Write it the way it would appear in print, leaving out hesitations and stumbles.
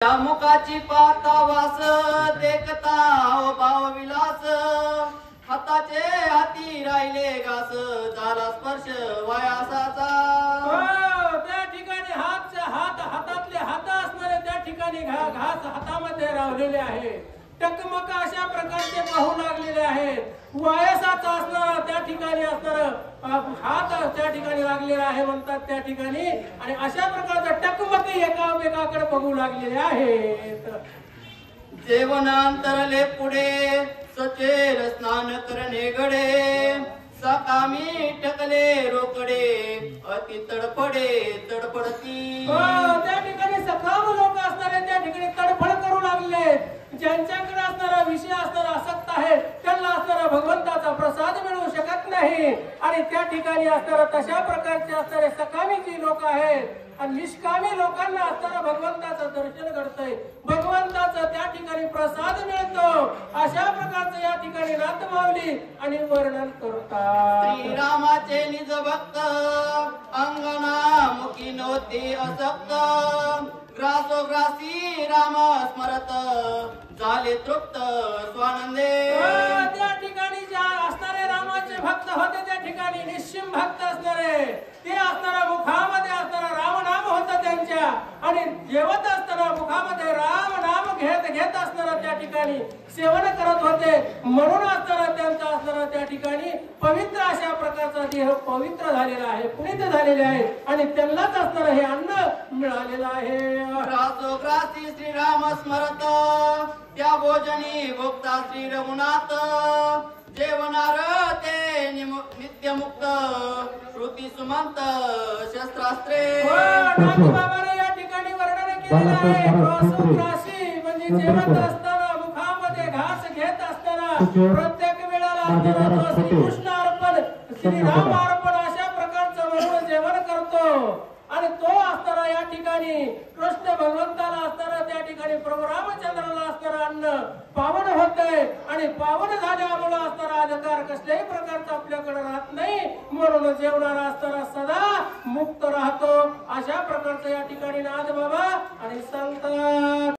त्या मुखाची पाहता वास देखता हो भाव विलास हाताचे हाती राहिले घास झाला स्पर्श वयासाचा त्या ठिकाणी हातातले हात असणारे त्या ठिकाणी घास हातामध्ये रावलेले आहे। टकमक अशा प्रकारचे पाहू लागलेले आहेत। वयासाचा असणारा त्या ठिकाणी असणारा हात त्या ठिकाणी लागलेला आहे म्हणतात त्या ठिकाणी, आणि अशा प्रकारचा टकमकी एकामेकाकडे बघू लागलेले आहेत। जेवणांतरले पुढे सचेल स्नान करणे गडे सकामी टकले रोकडे अति तडपडती त्या ठिकाणी सकाम लोक असणारे त्या ठिकाणी तडफड करू लागले। ज्यांच्याकडे असणारा विषय असणारा आसक्त आहे त्यांना असणारा भगवंताचा प्रसाद मिळू शकत नाही, आणि त्या ठिकाणी असणारा तशा प्रकारचे असणारे सकामी जी लोक आहेत आणि निष्कामी लोकांना असणारा भगवंताचं दर्शन घडतंय, भगवंताचा त्या ठिकाणी प्रसाद मिळतो। अशा प्रकारचं या ठिकाणी नाथमाऊली आणि वर्णन करतात। श्रीरामाचे निज भक्त अंगना मुखी नव्हते असक्त ग्रासोग्रासी राम स्मरत झाले तृप्त स्वानंदे त्या ठिकाणी ज्या असणारे रामाचे भक्त होते त्या ठिकाणी निश्चिम भक्त असणारे ते असणारा मुखामध्ये असणारा राम नाम होतं त्यांच्या, आणि जेवत असताना मुखामध्ये राम नाम घेत असणारा त्या ठिकाणी सेवन करत होते, म्हणून असणारा त्यांचा असणारा त्या ठिकाणी पवित्र अशा प्रकारचा देह पवित्र झालेला आहे, पुनीत झालेले आहे, आणि त्यांनाच असणारं हे अन्न मिळालेलं आहे। ग्रासोग्रासी श्रीराम स्मरत त्या भोजनी भोक्ता श्री रघुनाथ जेवणार ते नित्य मुक्त श्रुती सुमंत शस्त्रास्त्रे बाबाने या ठिकाणी वर्णन केलेलं आहे। ग्रासोग्रासी म्हणजे जेवत असताना मुखामध्ये घास घेत असताना प्रत्येक वेळेला श्रीकृष्ण अर्पण श्रीराम अर्पण अशा प्रकारचं म्हणून जेवण करतो, आणि तो असणारा या ठिकाणी कृष्ण भगवंताला असणारा त्या ठिकाणी प्रभू रामचंद्राला असणारा अन्न पावन होतंय, आणि पावन झाल्यामुळे असणारा अधिकार कसल्याही प्रकारचा आपल्याकडे राहत नाही, म्हणून जेवणारा असणारा सदा मुक्त राहतो। अशा प्रकारचं या ठिकाणी नाथ बाबा आणि सांगतात।